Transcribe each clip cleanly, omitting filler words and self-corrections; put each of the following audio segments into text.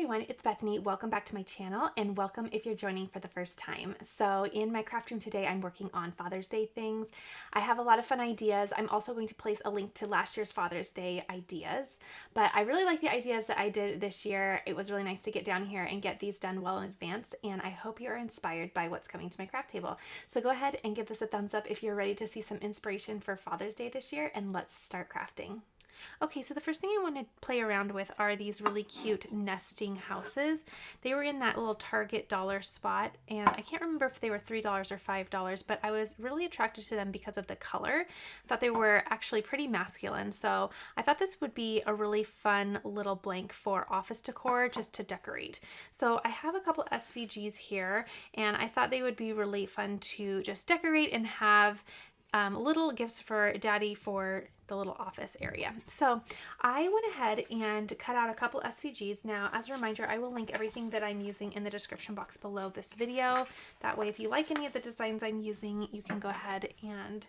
everyone, it's Bethany. Welcome back to my channel and welcome if you're joining for the first time. So in my craft room today, I'm working on Father's Day things. I have a lot of fun ideas. I'm also going to place a link to last year's Father's Day ideas, but I really like the ideas that I did this year. It was really nice to get down here and get these done well in advance, and I hope you're inspired by what's coming to my craft table. So go ahead and give this a thumbs up if you're ready to see some inspiration for Father's Day this year, and let's start crafting. Okay, so the first thing I want to play around with are these really cute nesting houses. They were in that little Target dollar spot, and I can't remember if they were $3 or $5, but I was really attracted to them because of the color. I thought they were actually pretty masculine, so I thought this would be a really fun little blank for office decor just to decorate. So I have a couple SVGs here, and I thought they would be really fun to just decorate and have little gifts for Daddy for the little office area. So I went ahead and cut out a couple SVGs. Now, as a reminder, I will link everything that I'm using in the description box below this video. That way, if you like any of the designs I'm using, you can go ahead and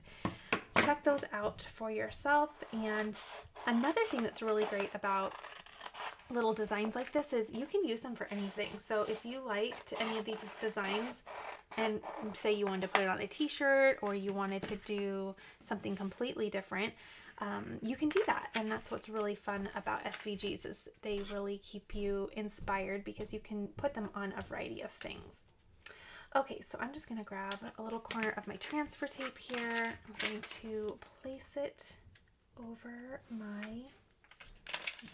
check those out for yourself. And another thing that's really great about little designs like this is you can use them for anything. So if you liked any of these designs and say you wanted to put it on a t-shirt or you wanted to do something completely different, you can do that. And that's what's really fun about SVGs is they really keep you inspired because you can put them on a variety of things. Okay, so I'm just going to grab a little corner of my transfer tape here. I'm going to place it over my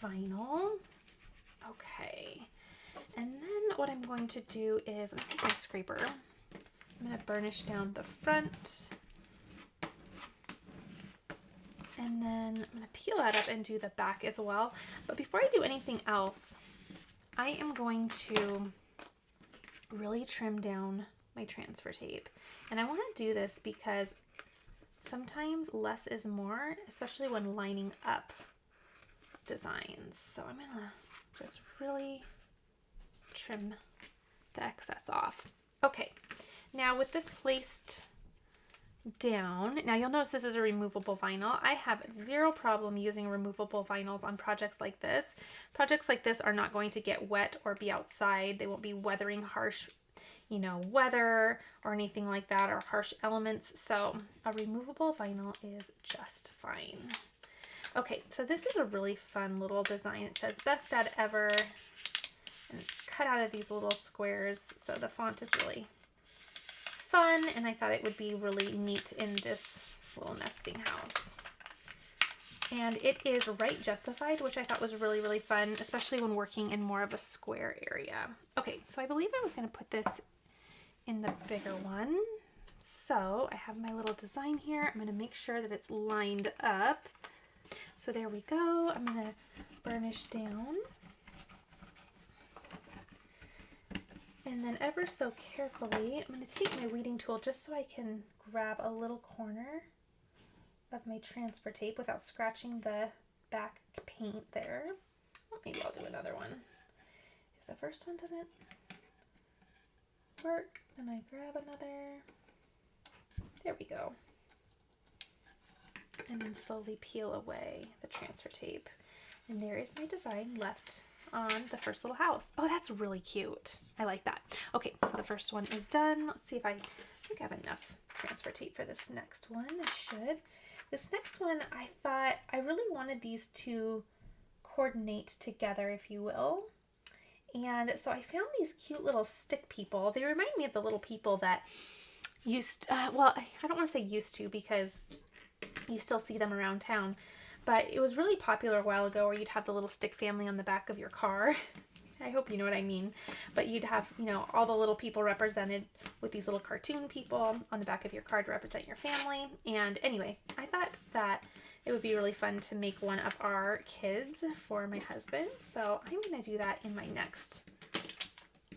vinyl. Okay, and then what I'm going to do is I'm going to take my scraper. I'm going to burnish down the front, and then I'm going to peel that up and do the back as well. But before I do anything else, I am going to really trim down my transfer tape. And I want to do this because sometimes less is more, especially when lining up designs. So I'm gonna just really trim the excess off. Okay, now with this placed down, now you'll notice this is a removable vinyl. I have zero problem using removable vinyls on projects like this. Projects like this are not going to get wet or be outside. They won't be weathering harsh, weather or anything like that, or harsh elements. So a removable vinyl is just fine. Okay, so this is a really fun little design. It says Best Dad Ever, and it's cut out of these little squares, so the font is really fun, and I thought it would be really neat in this little nesting house. And it is right justified, which I thought was really, really fun, especially when working in more of a square area. Okay, so I believe I was going to put this in the bigger one. So I have my little design here. I'm going to make sure that it's lined up. So there we go. I'm going to burnish down. And then ever so carefully, I'm going to take my weeding tool just so I can grab a little corner of my transfer tape without scratching the back paint there. Well, maybe I'll do another one. If the first one doesn't work, then I grab another. There we go. And then slowly peel away the transfer tape. And there is my design left on the first little house. Oh, that's really cute. I like that. Okay, so the first one is done. Let's see if I think I have enough transfer tape for this next one. I should. This next one, I thought I really wanted these to coordinate together, if you will. And so I found these cute little stick people. They remind me of the little people that used, well, I don't want to say used to because you still see them around town, but it was really popular a while ago where you'd have the little stick family on the back of your car. I hope you know what I mean. But you'd have, all the little people represented with these little cartoon people on the back of your car to represent your family. And anyway, I thought that it would be really fun to make one of our kids for my husband. So I'm going to do that in my next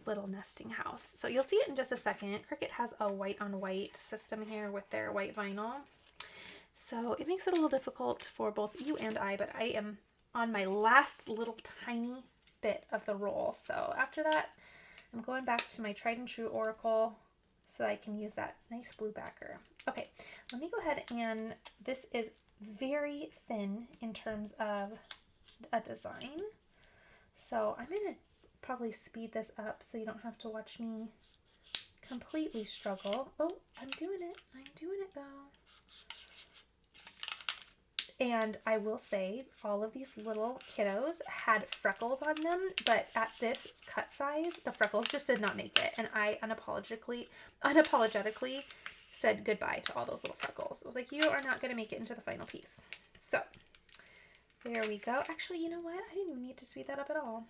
little nesting house. So you'll see it in just a second. Cricut has a white on white system here with their white vinyl. So it makes it a little difficult for both you and I, but I am on my last little tiny bit of the roll. So after that, I'm going back to my tried and true Oracle so I can use that nice blue backer. Okay, let me go ahead, and this is very thin in terms of a design. So I'm going to probably speed this up so you don't have to watch me completely struggle. Oh, I'm doing it. I'm doing it though. And I will say all of these little kiddos had freckles on them, but at this cut size, the freckles just did not make it. And I unapologetically said goodbye to all those little freckles. I was like, you are not going to make it into the final piece. So there we go. Actually, you know what? I didn't even need to speed that up at all.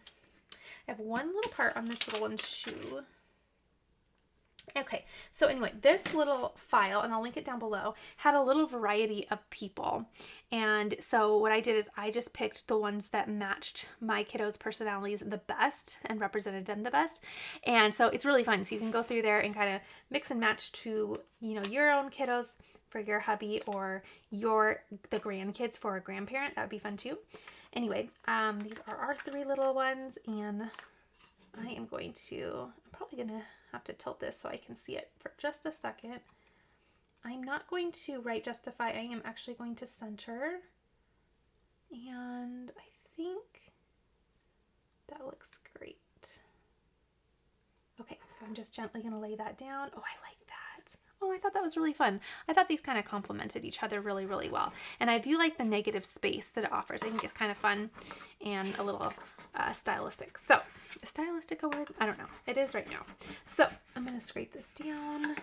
I have one little part on this little one's shoe. Okay, so anyway, this little file, and I'll link it down below, had a little variety of people. And so what I did is I just picked the ones that matched my kiddos' personalities the best and represented them the best. And so it's really fun. So you can go through there and kind of mix and match to, you know, your own kiddos for your hubby, or the grandkids for a grandparent. That would be fun too. Anyway, these are our 3 little ones, and I'm probably going to have to tilt this so I can see it for just a second. I'm not going to write justify. I am actually going to center, and I think that looks great. Okay, so I'm just gently going to lay that down. Oh, I like that. Oh, I thought that was really fun. I thought these kind of complemented each other really, really well. And I do like the negative space that it offers. I think it's kind of fun and a little stylistic. So, is stylistic a word? I don't know. It is right now. So, I'm going to scrape this down.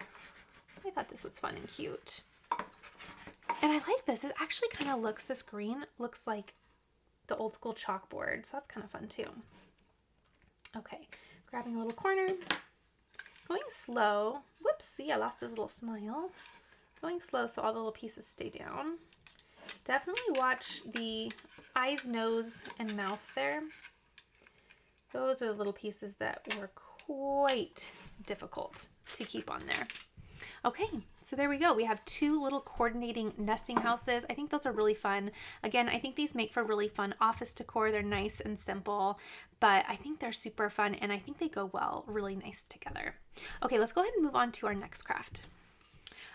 I thought this was fun and cute. And I like this. It actually kind of looks, this green looks like the old school chalkboard. So, that's kind of fun too. Okay, grabbing a little corner. Going slow. Whoops, see, I lost his little smile. Going slow so all the little pieces stay down. Definitely watch the eyes, nose, and mouth there. Those are the little pieces that were quite difficult to keep on there. Okay, so there we go. We have 2 little coordinating nesting houses. I think those are really fun. Again, I think these make for really fun office decor. They're nice and simple, but I think they're super fun, and I think they go well, really nice together. Okay, let's go ahead and move on to our next craft.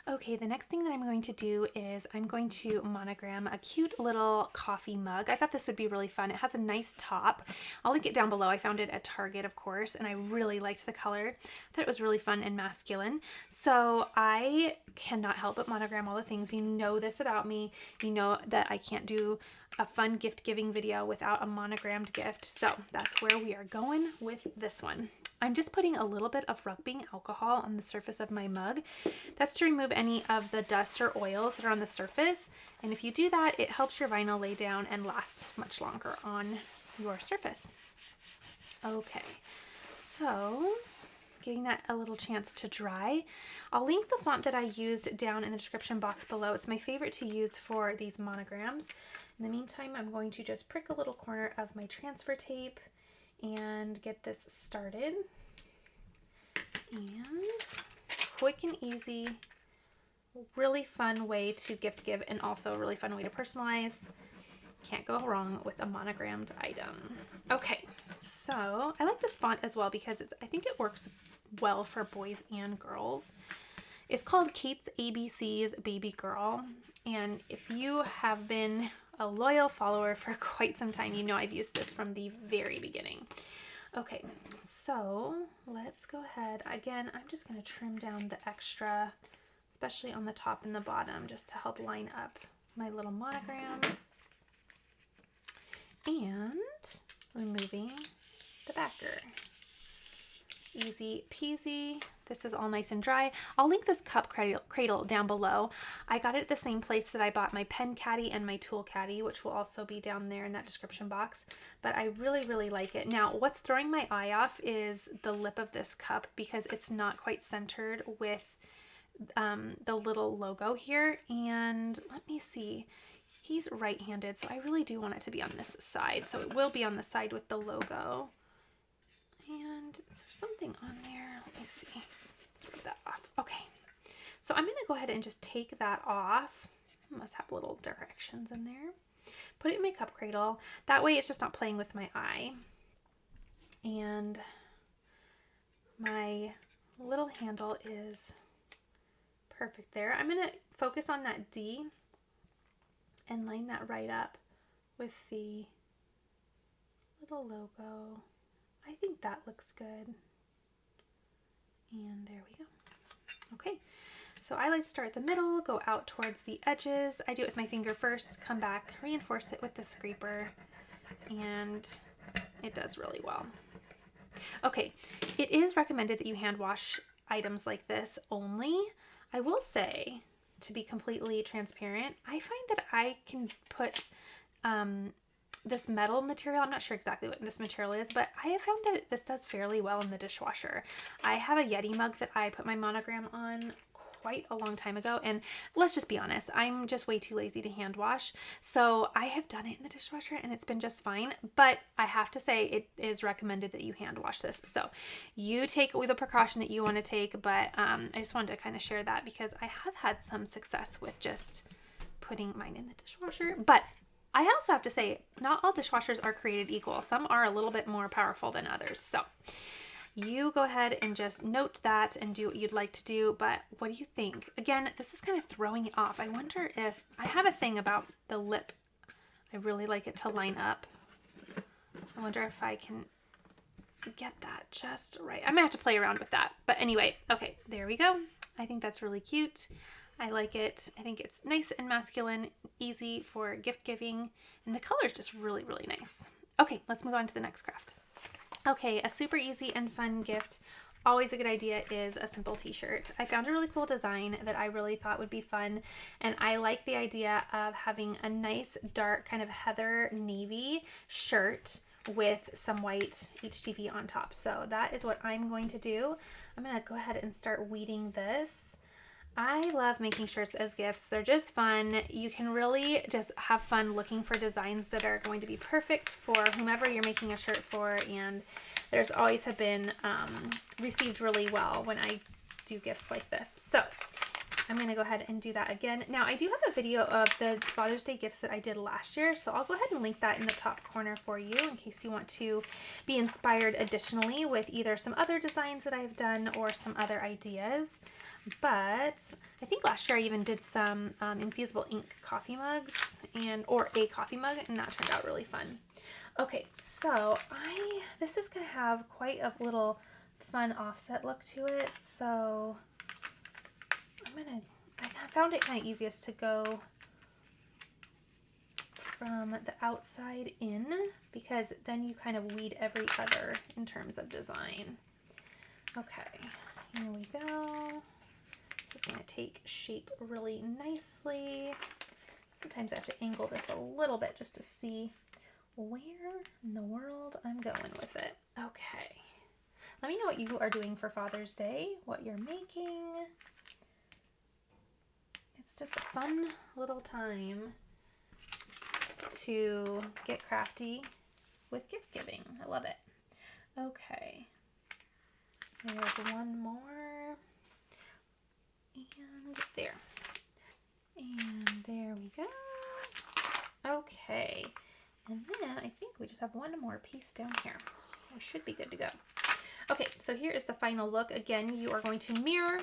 Okay, the next thing that I'm going to do is I'm going to monogram a cute little coffee mug. I thought this would be really fun. It has a nice top. I'll link it down below. I found it at Target, of course, and I really liked the color. I thought it was really fun and masculine. So I cannot help but monogram all the things. You know this about me. You know that I can't do a fun gift giving video without a monogrammed gift. So that's where we are going with this one. I'm just putting a little bit of rubbing alcohol on the surface of my mug. That's to remove any of the dust or oils that are on the surface. And if you do that, it helps your vinyl lay down and last much longer on your surface. Okay, so giving that a little chance to dry. I'll link the font that I used down in the description box below. It's my favorite to use for these monograms. In the meantime, I'm going to just prick a little corner of my transfer tape and get this started. And quick and easy, really fun way to gift give, and also a really fun way to personalize. Can't go wrong with a monogrammed item. Okay, so I like this font as well because I think it works well for boys and girls. It's called Kate's ABC's Baby Girl, and if you have been a loyal follower for quite some time, you know I've used this from the very beginning. Okay, so let's go ahead. Again, I'm just going to trim down the extra, especially on the top and the bottom, just to help line up my little monogram. And removing the backer. Easy peasy. This is all nice and dry. I'll link this cup cradle down below. I got it at the same place that I bought my pen caddy and my tool caddy, which will also be down there in that description box. But I really, really like it. Now, what's throwing my eye off is the lip of this cup because it's not quite centered with the little logo here. And let me see. He's right-handed, so I really do want it to be on this side. So it will be on the side with the logo. And is there something on there? Let me see. Let's rub that off. Okay. So I'm going to go ahead and just take that off. It must have little directions in there. Put it in my cup cradle. That way it's just not playing with my eye. And my little handle is perfect there. I'm going to focus on that D and line that right up with the little logo. I think that looks good. And there we go. Okay, so I like to start at the middle, go out towards the edges. I do it with my finger first, come back, reinforce it with the scraper, and it does really well. Okay, it is recommended that you hand wash items like this only. I will say, to be completely transparent, I find that I can put this metal material, I'm not sure exactly what this material is, but I have found that this does fairly well in the dishwasher. I have a Yeti mug that I put my Monogram on quite a long time ago, and let's just be honest, I'm just way too lazy to hand wash, so I have done it in the dishwasher and it's been just fine. But I have to say, it is recommended that you hand wash this, so you take the precaution that you want to take, but I just wanted to kind of share that because I have had some success with just putting mine in the dishwasher. But I also have to say, not all dishwashers are created equal. Some are a little bit more powerful than others, so you go ahead and just note that and do what you'd like to do. But what do you think? Again, this is kind of throwing it off. I wonder if, I have a thing about the lip. I really like it to line up. I wonder if I can get that just right. I'm gonna have to play around with that. But anyway, okay, there we go. I think that's really cute. I like it. I think it's nice and masculine, easy for gift giving, and the color is just really, really nice. Okay, let's move on to the next craft. Okay, a super easy and fun gift, always a good idea, is a simple t-shirt. I found a really cool design that I really thought would be fun, and I like the idea of having a nice dark kind of heather navy shirt with some white HTV on top. So that is what I'm going to do. I'm gonna go ahead and start weeding this. I love making shirts as gifts. They're just fun. You can really just have fun looking for designs that are going to be perfect for whomever you're making a shirt for, and there's always have been received really well when I do gifts like this. So I'm going to go ahead and do that again. Now, I do have a video of the Father's Day gifts that I did last year, so I'll go ahead and link that in the top corner for you in case you want to be inspired additionally with either some other designs that I've done or some other ideas. But I think last year I even did some infusible ink coffee mugs or a coffee mug, and that turned out really fun. Okay, so this is going to have quite a little fun offset look to it, so I found it kind of easiest to go from the outside in, because then you kind of weed every other in terms of design. Okay, here we go. This is going to take shape really nicely. Sometimes I have to angle this a little bit just to see where in the world I'm going with it. Okay. Let me know what you are doing for Father's Day, what you're making. It's just a fun little time to get crafty with gift giving. I love it. Okay. There's one more. And there. And there we go. Okay. And then I think we just have one more piece down here. We should be good to go. Okay, so here is the final look. Again, you are going to mirror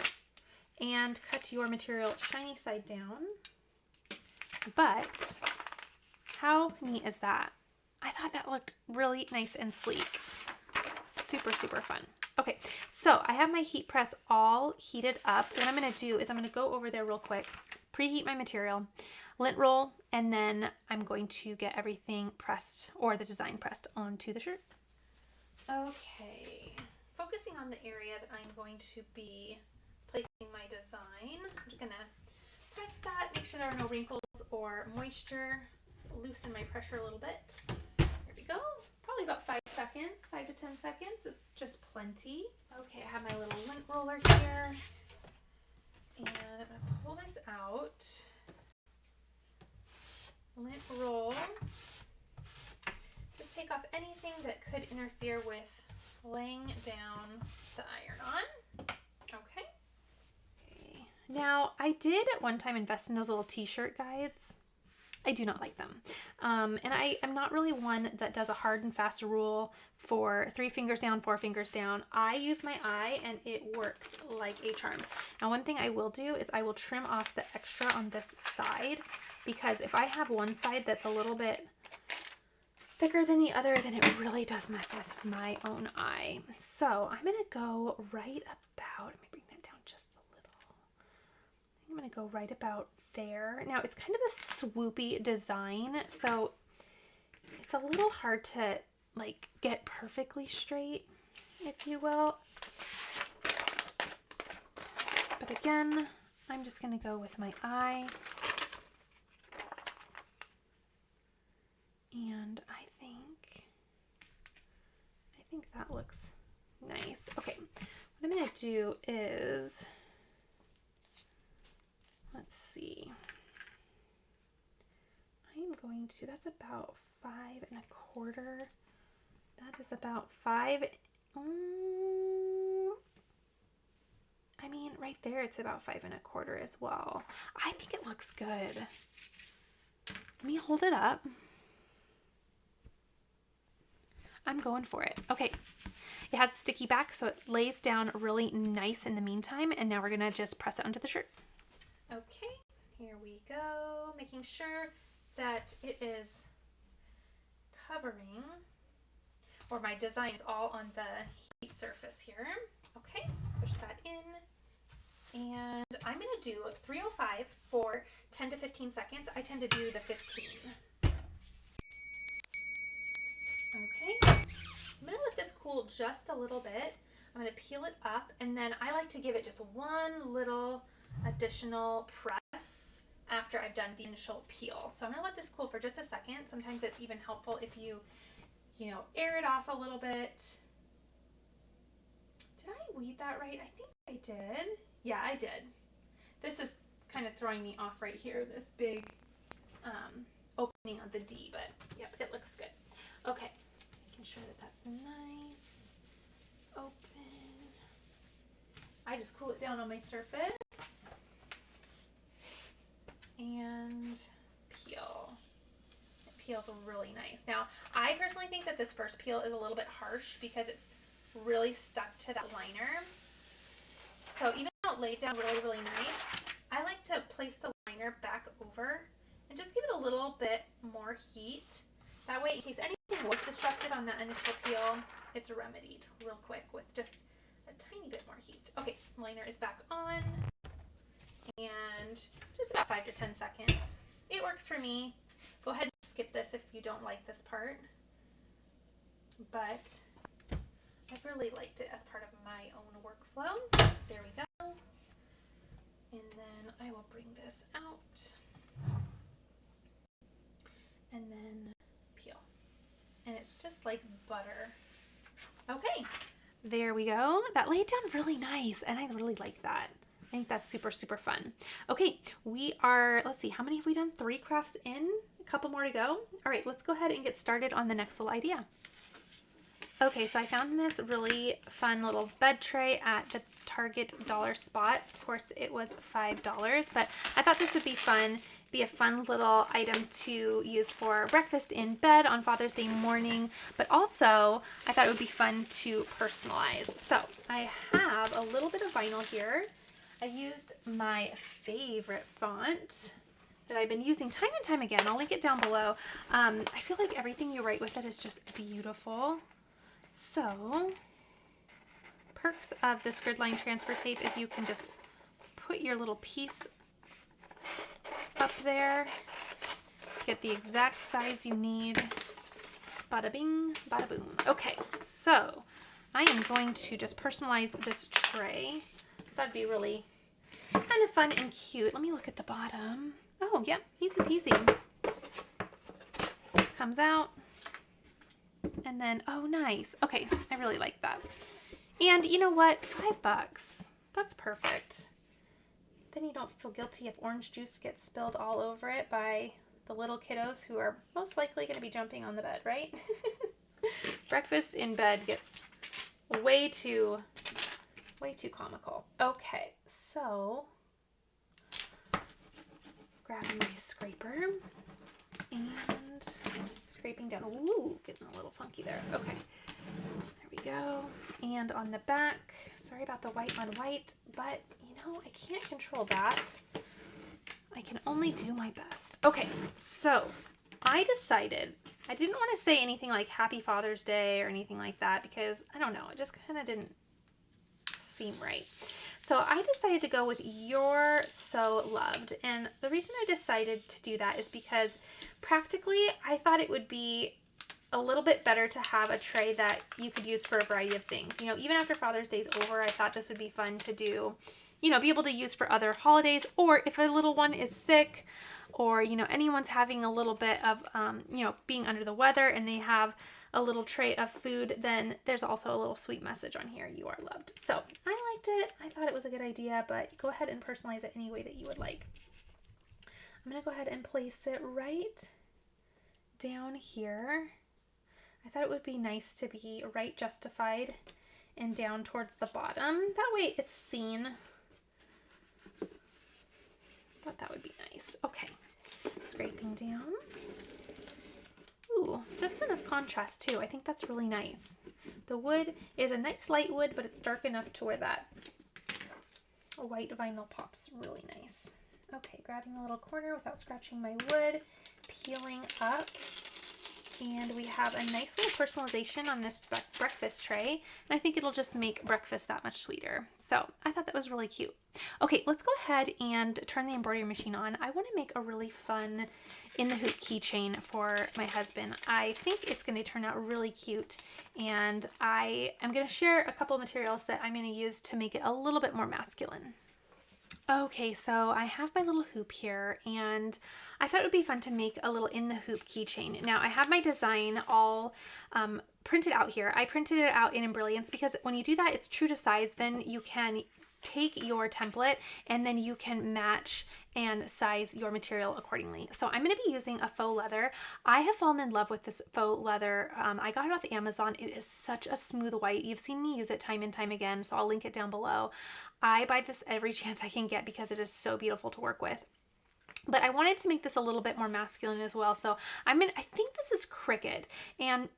and cut your material shiny side down. But how neat is that? I thought that looked really nice and sleek. Super, super fun. Okay, so I have my heat press all heated up. What I'm going to do is I'm going to go over there real quick, preheat my material, lint roll, and then I'm going to get everything pressed, or the design pressed, onto the shirt. Okay, focusing on the area that I'm going to be placing my design. I'm just going to press that, make sure there are no wrinkles or moisture, loosen my pressure a little bit. There we go. Probably about 5 seconds, 5 to 10 seconds is just plenty. Okay, I have my little lint roller here, and I'm going to pull this out. Lint roll. Just take off anything that could interfere with laying down the iron on. Okay. Now, I did at one time invest in those little t-shirt guides. I do not like them. And I am not really one that does a hard and fast rule for 3 fingers down, 4 fingers down. I use my eye and it works like a charm. Now, one thing I will do is I will trim off the extra on this side, because if I have one side that's a little bit thicker than the other, then it really does mess with my own eye. So I'm going to go right about, let me bring that down just a little. I think I'm going to go right about there. Now it's kind of a swoopy design, so it's a little hard to like get perfectly straight, if you will. But again, I'm just going to go with my eye. And I think that looks nice. Okay, what I'm going to do is, let's see. I am going to, that's about 5 1/4. That is about 5. I mean, right there, it's about 5 1/4 as well. I think it looks good. Let me hold it up. I'm going for it. Okay, it has a sticky back, so it lays down really nice in the meantime, and now we're gonna just press it onto the shirt. Okay, here we go, making sure that it is covering, or my design is all on the heat surface here. Okay, push that in, and I'm gonna do 305 for 10 to 15 seconds. I tend to do the 15. Okay, I'm going to let this cool just a little bit. I'm going to peel it up, and then I like to give it just one little additional press after I've done the initial peel. So I'm going to let this cool for just a second. Sometimes it's even helpful if you air it off a little bit. Did I weed that right? I think I did. Yeah, I did. This is kind of throwing me off right here, this big opening on the D, but yep, it looks good. Okay. Making sure that that's nice, open. I just cool it down on my surface and peel. It peels really nice. Now, I personally think that this first peel is a little bit harsh because it's really stuck to that liner. So even though it laid down really, really nice, I like to place the liner back over and just give it a little bit more heat. That way, in case anything was disrupted on that initial peel, it's remedied real quick with just a tiny bit more heat. Okay, liner is back on, and just about 5 to 10 seconds. It works for me. Go ahead and skip this if you don't like this part, but I've really liked it as part of my own workflow. There we go. And then I will bring this out, and then peel. And it's just like butter. Okay, there we go. That laid down really nice, and I really like that. I think that's super, super fun. Okay, we are, let's see, how many have we done? 3 crafts in, a couple more to go. All right, let's go ahead and get started on the next little idea. Okay, so I found this really fun little bed tray at the Target dollar spot. Of course, it was $5, but I thought this would be fun. Be a fun little item to use for breakfast in bed on Father's Day morning, but also I thought it would be fun to personalize. So I have a little bit of vinyl here. I used my favorite font that I've been using time and time again. I'll link it down below. I feel like everything you write with it is just beautiful. So, perks of this grid line transfer tape is you can just put your little piece up there, get the exact size you need. Bada bing, bada boom. Okay, so I am going to just personalize this tray. That'd be really kind of fun and cute. Let me look at the bottom. Oh, yep, easy peasy. Just comes out. And then, oh, nice. Okay, I really like that. And you know what? $5. That's perfect. Then you don't feel guilty if orange juice gets spilled all over it by the little kiddos who are most likely going to be jumping on the bed, right? Breakfast in bed gets way too comical. Okay, so grabbing my scraper and scraping down. Ooh, getting a little funky there. Okay, there we go. And on the back, sorry about the white on white, but you know, I can't control that. I can only do my best. Okay, so I decided I didn't want to say anything like Happy Father's Day or anything like that because, I don't know, it just kind of didn't seem right. So I decided to go with You're So Loved. And the reason I decided to do that is because practically I thought it would be a little bit better to have a tray that you could use for a variety of things. You know, even after Father's Day's over, I thought this would be fun to do, you know, be able to use for other holidays, or if a little one is sick, or, you know, anyone's having a little bit of, you know, being under the weather and they have a little tray of food, then there's also a little sweet message on here, You Are Loved. So I liked it. I thought it was a good idea, but go ahead and personalize it any way that you would like. I'm going to go ahead and place it right down here. I thought it would be nice to be right justified and down towards the bottom. That way it's seen. Thought that would be nice. Okay, scraping down. Ooh, just enough contrast too. I think that's really nice. The wood is a nice light wood, but it's dark enough to where that white vinyl pops really nice. Okay, grabbing a little corner without scratching my wood, peeling up. And we have a nice little personalization on this breakfast tray. And I think it'll just make breakfast that much sweeter. So I thought that was really cute. Okay, let's go ahead and turn the embroidery machine on. I want to make a really fun in the hoop keychain for my husband. I think it's going to turn out really cute. And I am going to share a couple of materials that I'm going to use to make it a little bit more masculine. Okay, so I have my little hoop here, and I thought it would be fun to make a little in the hoop keychain. Now I have my design all printed out here. I printed it out in Embrilliance because when you do that, it's true to size. Then you can take your template and then you can match and size your material accordingly. So I'm going to be using a faux leather. I have fallen in love with this faux leather. I got it off Amazon. It is such a smooth white. You've seen me use it time and time again, so I'll link it down below. I buy this every chance I can get because it is so beautiful to work with. But I wanted to make this a little bit more masculine as well. So I think this is Cricut. And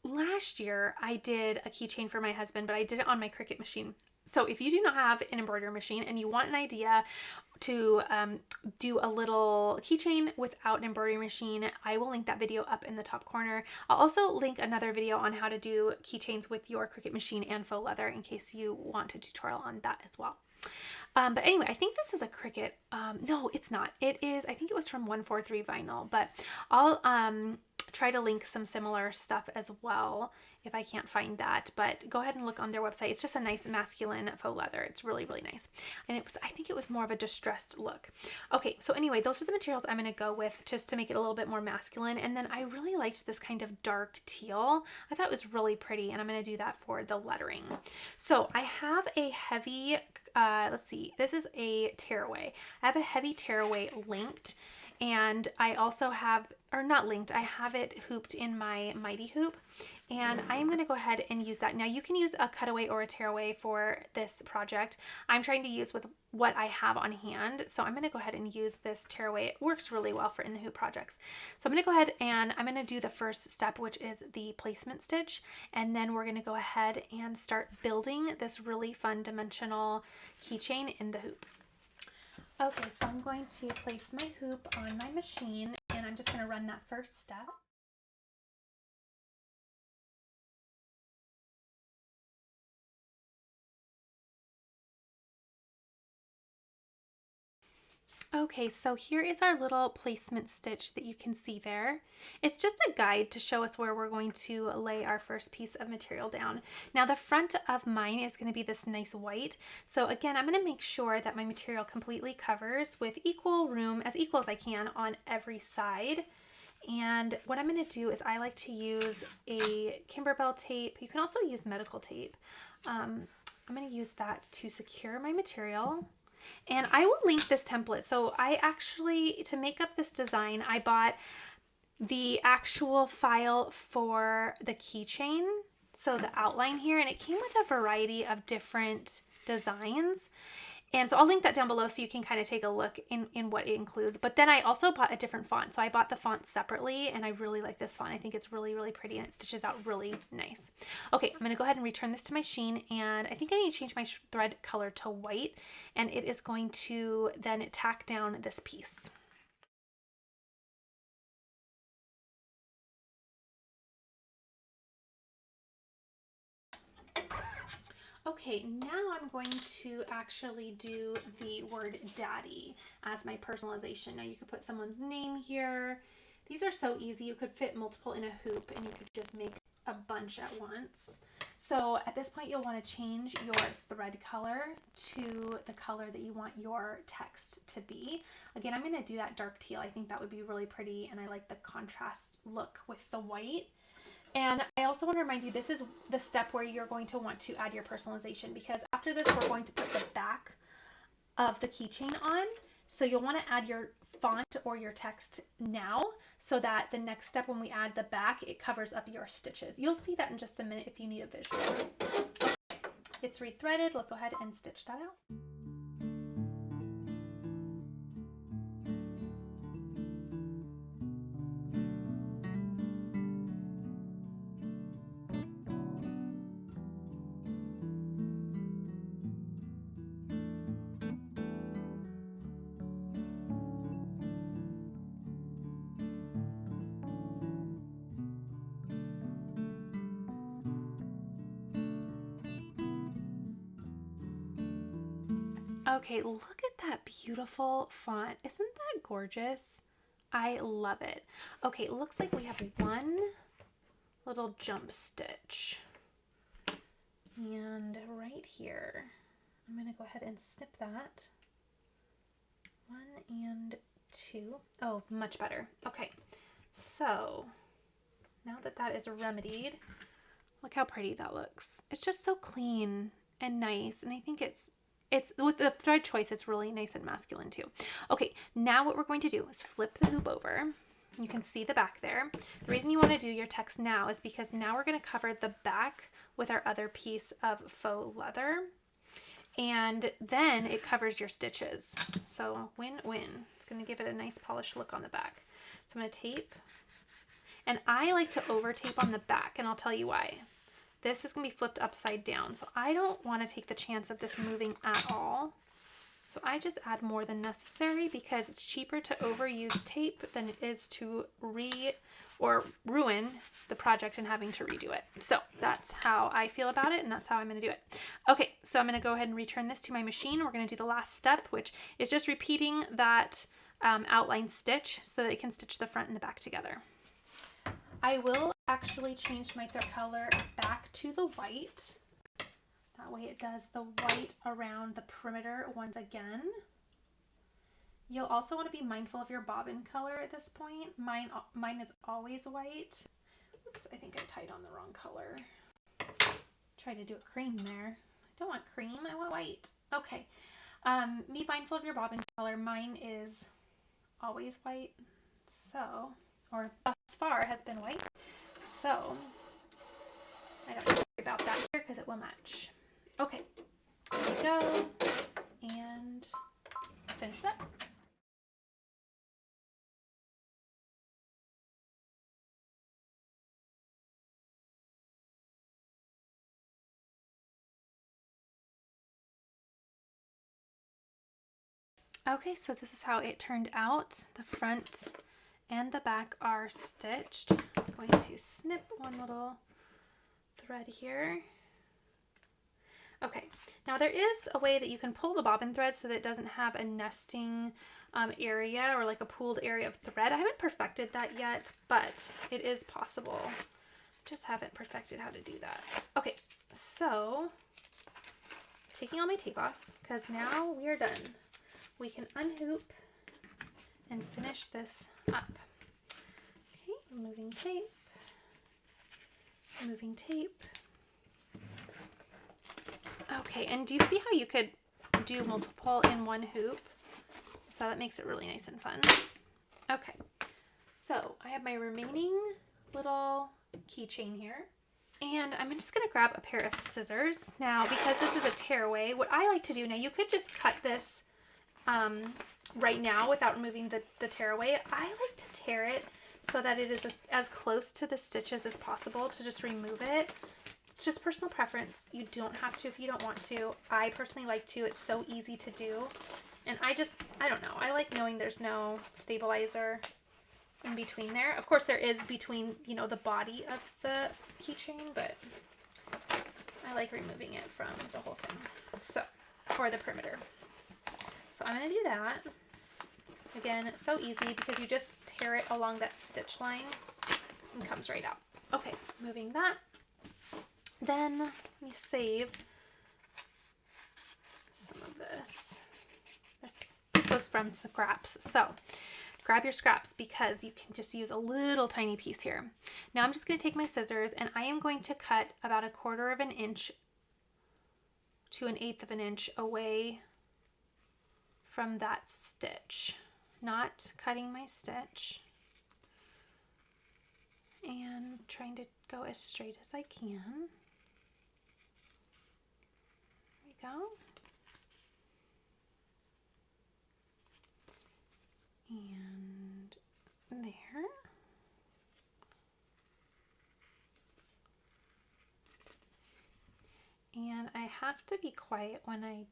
last year I did a keychain for my husband, but I did it on my Cricut machine. So if you do not have an embroidery machine and you want an idea to do a little keychain without an embroidery machine, I will link that video up in the top corner. I'll also link another video on how to do keychains with your Cricut machine and faux leather in case you want a tutorial on that as well. But anyway, I think this is a Cricut. No, it's not. It is, I think it was from 143 Vinyl, but I'll try to link some similar stuff as well if I can't find that, but go ahead and look on their website. It's just a nice masculine faux leather. It's really, really nice. And it was, I think it was more of a distressed look. Okay, so anyway, those are the materials I'm going to go with just to make it a little bit more masculine. And then I really liked this kind of dark teal. I thought it was really pretty, and I'm going to do that for the lettering. So I have a heavy, let's see, this is a tearaway. I have a heavy tearaway linked, and I also have, or not linked, I have it hooped in my Mighty Hoop. And I am going to go ahead and use that. Now you can use a cutaway or a tearaway for this project. I'm trying to use with what I have on hand. So I'm going to go ahead and use this tearaway. It works really well for in the hoop projects. So I'm going to go ahead and I'm going to do the first step, which is the placement stitch. And then we're going to go ahead and start building this really fun dimensional keychain in the hoop. Okay, so I'm going to place my hoop on my machine and I'm just going to run that first step. Okay, so here is our little placement stitch that you can see there. It's just a guide to show us where we're going to lay our first piece of material down. Now the front of mine is going to be this nice white. So again, I'm going to make sure that my material completely covers with equal room, as equal as I can on every side. And what I'm going to do is I like to use a Kimberbell tape. You can also use medical tape. I'm going to use that to secure my material. And I will link this template. So I actually, to make up this design, I bought the actual file for the keychain. So the outline here, and it came with a variety of different designs. And so I'll link that down below so you can kind of take a look in what it includes. But then I also bought a different font. So I bought the font separately, and I really like this font. I think it's really, really pretty, and it stitches out really nice. Okay, I'm going to go ahead and return this to my machine, and I think I need to change my thread color to white, and it is going to then tack down this piece. Okay, now I'm going to actually do the word daddy as my personalization. Now you could put someone's name here. These are so easy. You could fit multiple in a hoop and you could just make a bunch at once. So at this point, you'll want to change your thread color to the color that you want your text to be. Again, I'm going to do that dark teal. I think that would be really pretty, and I like the contrast look with the white. And I also want to remind you, this is the step where you're going to want to add your personalization, because after this, we're going to put the back of the keychain on. So you'll want to add your font or your text now, so that the next step when we add the back, it covers up your stitches. You'll see that in just a minute if you need a visual. It's rethreaded. Let's go ahead and stitch that out. Okay, look at that beautiful font. Isn't that gorgeous? I love it. Okay, it looks like we have one little jump stitch. And right here, I'm going to go ahead and snip that. 1 and 2. Oh, much better. Okay, so now that that is remedied, look how pretty that looks. It's just so clean and nice, and I think it's with the thread choice, it's really nice and masculine too. Okay, now what we're going to do is flip the hoop over. You can see the back there. The reason you want to do your text now is because now we're going to cover the back with our other piece of faux leather, and then it covers your stitches. So win-win. It's going to give it a nice polished look on the back. So I'm going to tape, and I like to over tape on the back, and I'll tell you why. This is going to be flipped upside down, so I don't want to take the chance of this moving at all. So I just add more than necessary, because it's cheaper to overuse tape than it is to ruin the project and having to redo it. So that's how I feel about it, and that's how I'm going to do it. Okay, so I'm going to go ahead and return this to my machine. We're going to do the last step, which is just repeating that outline stitch so that it can stitch the front and the back together. I will actually change my thread color back to the white. That way it does the white around the perimeter once again. You'll also want to be mindful of your bobbin color at this point. Mine is always white. Oops, I think I tied on the wrong color. Tried to do a cream there. I don't want cream, I want white. Okay, be mindful of your bobbin color. Mine is always white, so, or thus far has been white, so I don't have to worry about that here because it will match. Okay, there we go, and finish it up. Okay, so this is how it turned out. The front and the back are stitched. I'm going to snip one little thread here. Okay, now there is a way that you can pull the bobbin thread so that it doesn't have a nesting area or like a pooled area of thread. I haven't perfected that yet, but it is possible. Just haven't perfected how to do that. Okay, so taking all my tape off, because now we are done. We can unhoop and finish this up. Okay, removing tape, removing tape. Okay, and do you see how you could do multiple in one hoop? So that makes it really nice and fun. Okay, so I have my remaining little keychain here, and I'm just gonna grab a pair of scissors. Now, because this is a tearaway, what I like to do, now you could just cut this right now without removing the tearaway. I like to tear it so that it is as close to the stitches as possible to just remove it. It's just personal preference. You don't have to if you don't want to. I personally like to. It's so easy to do. And I don't know. I like knowing there's no stabilizer in between there. Of course there is between, you know, the body of the keychain, but I I like removing it from the whole thing. So, for the perimeter. So I'm going to do that. Again, it's so easy because you just tear it along that stitch line and it comes right out. Okay, moving that. Then let me save some of this. This was from scraps. So grab your scraps because you can just use a little tiny piece here. Now I'm just going to take my scissors and I am going to cut about 1/4 of an inch to 1/8 of an inch away from that stitch. Not cutting my stitch. And trying to go as straight as I can. There we go. And there. And I have to be quiet when I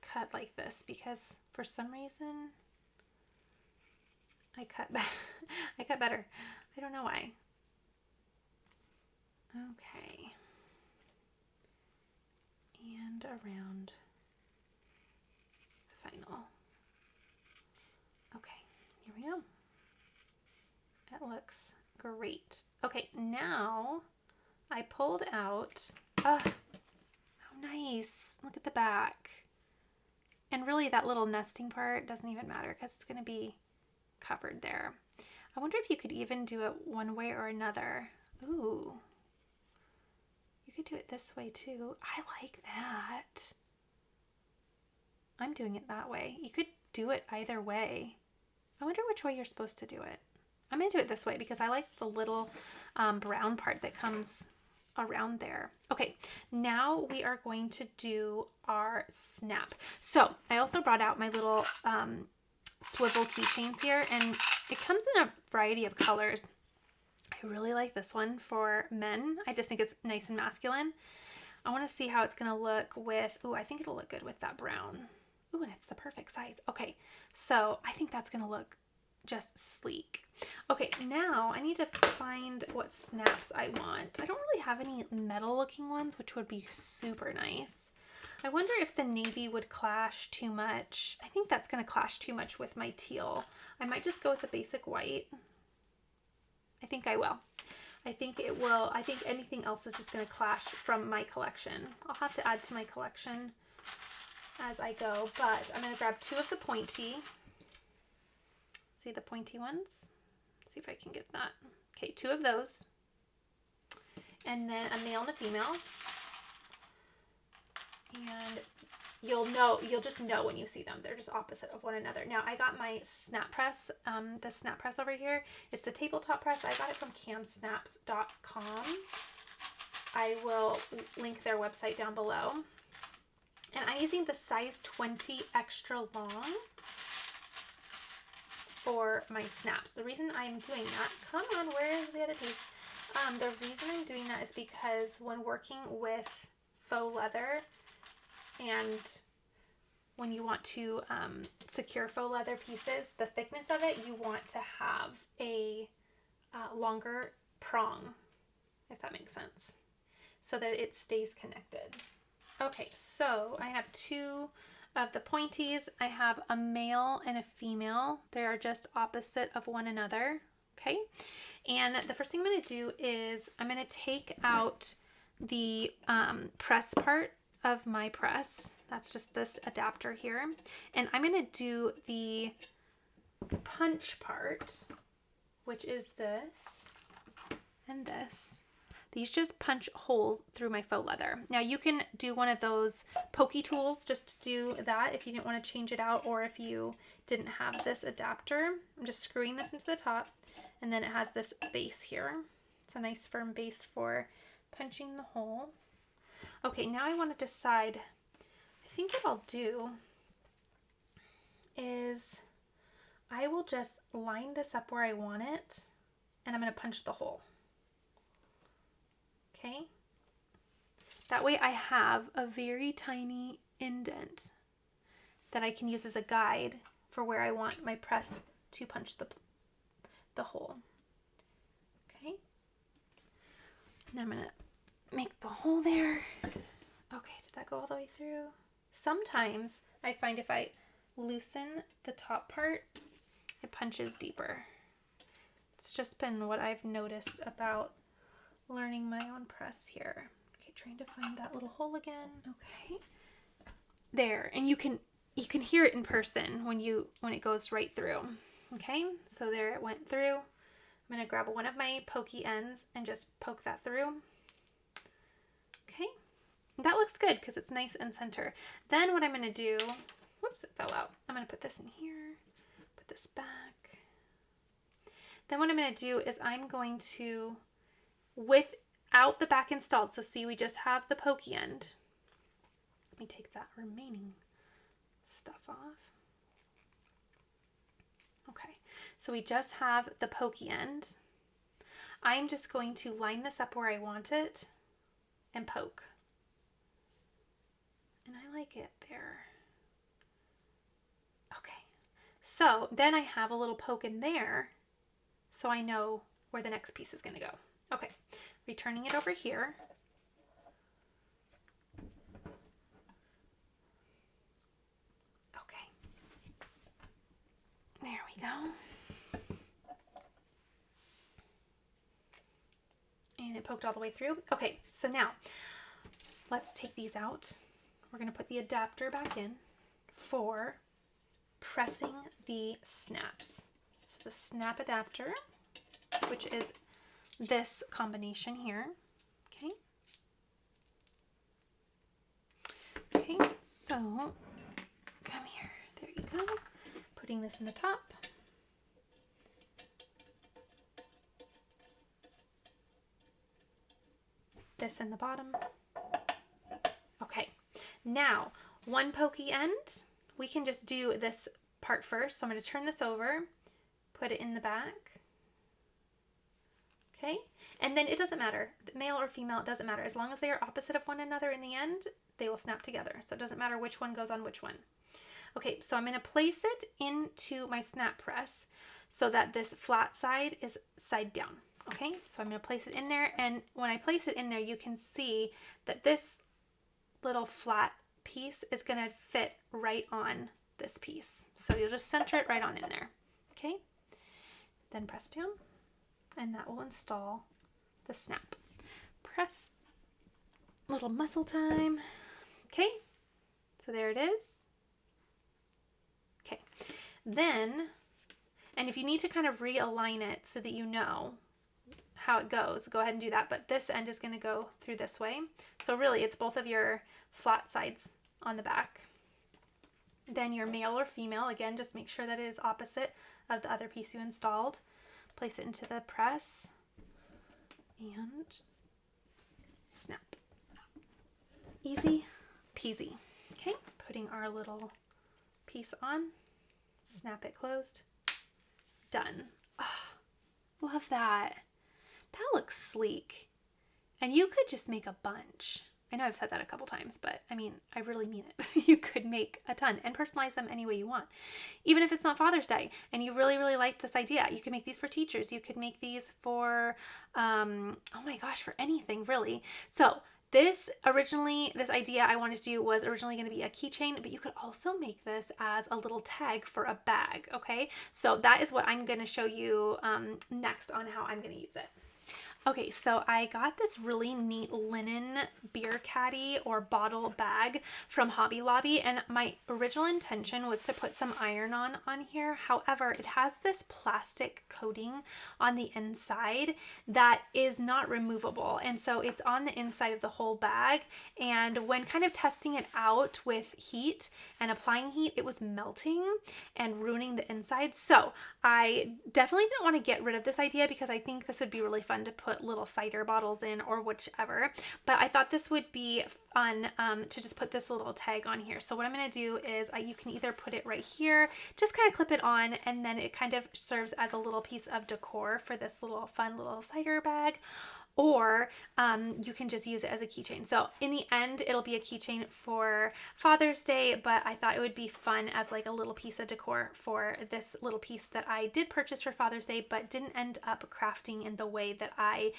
cut like this because for some reason I cut better. I don't know why. Okay. And around the final. Okay, here we go. That looks great. Okay, now I pulled out, how nice. Look at the back. And really that little nesting part doesn't even matter because it's going to be covered there. I wonder if you could even do it one way or another. Ooh. You could do it this way too. I like that. I'm doing it that way. You could do it either way. I wonder which way you're supposed to do it. I'm going to do it this way because I like the little brown part that comes around there. Okay, now we are going to do our snap. So I also brought out my little swivel keychains here, and it comes in a variety of colors. I really like this one for men. I just think it's nice and masculine. I want to see how it's going to look with, ooh, I think it'll look good with that brown. Ooh, and it's the perfect size. Okay, so I think that's going to look just sleek. Okay, now I need to find what snaps I want. I don't really have any metal looking ones, which would be super nice. I wonder if the navy would clash too much. I think that's going to clash too much with my teal. I might just go with the basic white. I think I will. I think it will. I think anything else is just going to clash from my collection. I'll have to add to my collection as I go, but I'm going to grab 2 of the pointy. See the pointy ones? Let's see if I can get that. Okay, 2 of those. And then a male and a female. And you'll just know when you see them. They're just opposite of one another. Now I got my snap press, the snap press over here. It's a tabletop press. I got it from Kamsnaps.com. I will link their website down below. And I'm using the size 20 extra long for my snaps. The reason I'm doing that, come on, where's the other piece? The reason I'm doing that is because when working with faux leather, and when you want to secure faux leather pieces, the thickness of it, you want to have a longer prong, if that makes sense, so that it stays connected. Okay, so I have 2 of the pointies. I have a male and a female. They are just opposite of one another. Okay, and the first thing I'm going to do is I'm going to take out the press part of my press. That's just this adapter here, and I'm going to do the punch part, which is this and this. These just punch holes through my faux leather. Now you can do one of those pokey tools just to do that if you didn't want to change it out, or if you didn't have this adapter. I'm just screwing this into the top, and then it has this base here. It's a nice firm base for punching the hole. Okay, now I want to decide, I think what I'll do is I will just line this up where I want it, and I'm going to punch the hole. Okay, that way I have a very tiny indent that I can use as a guide for where I want my press to punch the hole. Okay, and then I'm going to make the hole there. Okay, did that go all the way through? Sometimes I find if I loosen the top part, it punches deeper. It's just been what I've noticed about learning my own press here. Okay, trying to find that little hole again. Okay. There, and you can hear it in person when it goes right through. Okay, so there it went through. I'm going to grab one of my pokey ends and just poke that through. Okay, that looks good because it's nice and center. Then what I'm going to do, whoops, it fell out. I'm going to put this in here, put this back. Then what I'm going to do is I'm going to, without the back installed, so see, we just have the pokey end. Let me take that remaining stuff off. Okay, so we just have the pokey end. I'm just going to line this up where I want it and poke. And I like it there. Okay, so then I have a little poke in there so I know where the next piece is going to go. Okay, returning it over here. Okay, there we go. And it poked all the way through. Okay, so now let's take these out. We're going to put the adapter back in for pressing the snaps. So the snap adapter, which is this combination here. Okay. Okay, so come here. There you go. Putting this in the top. This in the bottom. Okay, now one pokey end, we can just do this part first. So I'm going to turn this over, put it in the back. Okay, and then it doesn't matter, male or female, it doesn't matter. As long as they are opposite of one another in the end, they will snap together. So it doesn't matter which one goes on which one. Okay, so I'm going to place it into my snap press so that this flat side is side down. Okay, so I'm going to place it in there, and when I place it in there, you can see that this little flat piece is going to fit right on this piece. So you'll just center it right on in there. Okay, then press down, and that will install the snap. Press, little muscle time. Okay, so there it is. Okay, then, and if you need to kind of realign it so that you know how it goes, go ahead and do that, but this end is going to go through this way. So really it's both of your flat sides on the back. Then your male or female, again, just make sure that it is opposite of the other piece you installed. Place it into the press and snap. Easy peasy. Okay, putting our little piece on, snap it closed, done. Oh, love that. That looks sleek. And you could just make a bunch. I know I've said that a couple times, but I mean, I really mean it. You could make a ton and personalize them any way you want. Even if it's not Father's Day and you really, really like this idea, you could make these for teachers. You could make these for, oh my gosh, for anything really. So this idea I wanted to do was originally going to be a keychain, but you could also make this as a little tag for a bag. Okay, so that is what I'm going to show you next on how I'm going to use it. Okay, so I got this really neat linen beer caddy or bottle bag from Hobby Lobby, and my original intention was to put some iron-on here. However, it has this plastic coating on the inside that is not removable, and so it's on the inside of the whole bag, and when kind of testing it out with heat and applying heat, it was melting and ruining the inside. So I definitely didn't want to get rid of this idea because I think this would be really fun to put little cider bottles in or whichever, but I thought this would be fun to just put this little tag on here. So what I'm going to do is you can either put it right here, just kind of clip it on, and then it kind of serves as a little piece of decor for this little fun little cider bag, or you can just use it as a keychain. So in the end, it'll be a keychain for Father's Day, but I thought it would be fun as like a little piece of decor for this little piece that I did purchase for Father's Day, but didn't end up crafting in the way that I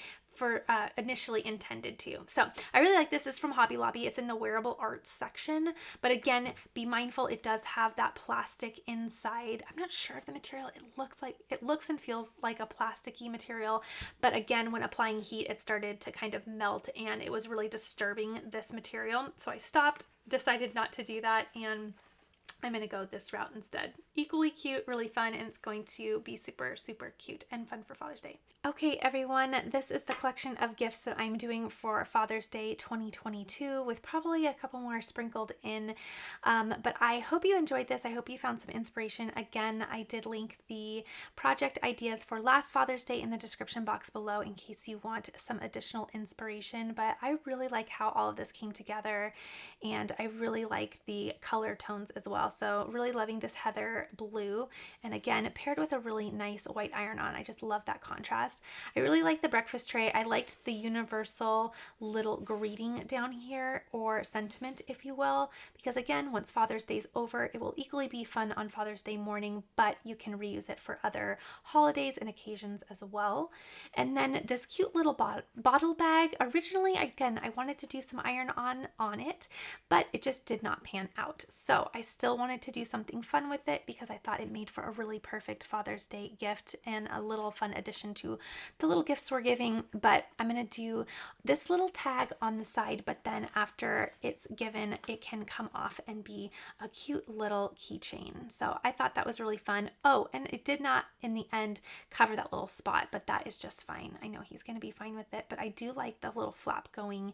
initially intended to. So I really like this. This is from Hobby Lobby. It's in the wearable arts section, but again, be mindful it does have that plastic inside. I'm not sure if the material, it looks and feels like a plasticky material, but again, when applying heat, it started to kind of melt and it was really disturbing this material. So I stopped, decided not to do that, and I'm going to go this route instead. Equally cute, really fun, and it's going to be super, super cute and fun for Father's Day. Okay, everyone, this is the collection of gifts that I'm doing for Father's Day 2022 with probably a couple more sprinkled in. But I hope you enjoyed this. I hope you found some inspiration. Again, I did link the project ideas for last Father's Day in the description box below in case you want some additional inspiration. But I really like how all of this came together, and I really like the color tones as well. So really loving this heather blue, and again paired with a really nice white iron-on. I just love that contrast. I really like the breakfast tray. I liked the universal little greeting down here, or sentiment if you will, because again, once Father's Day is over, it will equally be fun on Father's Day morning, but you can reuse it for other holidays and occasions as well. And then this cute little bottle bag. Originally, again, I wanted to do some iron-on on it, but it just did not pan out. So I still wanted to do something fun with it because I thought it made for a really perfect Father's Day gift and a little fun addition to the little gifts we're giving. But I'm going to do this little tag on the side, but then after it's given, it can come off and be a cute little keychain. So I thought that was really fun. Oh, and it did not in the end cover that little spot, but that is just fine. I know he's going to be fine with it, but I do like the little flap going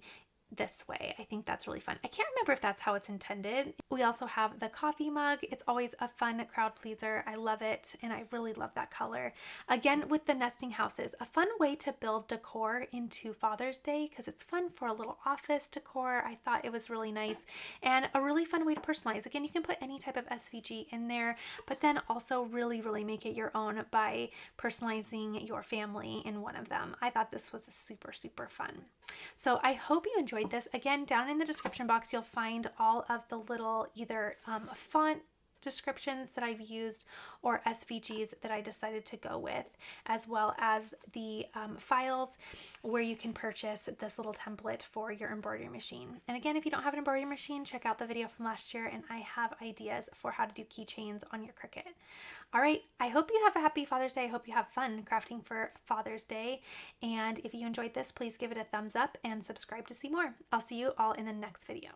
this way. I think that's really fun. I can't remember if that's how it's intended. We also have the coffee mug. It's always a fun crowd pleaser. I love it, and I really love that color. Again, with the nesting houses, a fun way to build decor into Father's Day because it's fun for a little office decor. I thought it was really nice and a really fun way to personalize. Again, you can put any type of SVG in there, but then also really, really make it your own by personalizing your family in one of them. I thought this was super, super fun. So I hope you enjoyed this. Again, down in the description box, you'll find all of the little either font descriptions that I've used or SVGs that I decided to go with, as well as the files where you can purchase this little template for your embroidery machine. And again, if you don't have an embroidery machine, check out the video from last year, and I have ideas for how to do keychains on your Cricut. All right, I hope you have a happy Father's Day. I hope you have fun crafting for Father's Day. And if you enjoyed this, please give it a thumbs up and subscribe to see more. I'll see you all in the next video.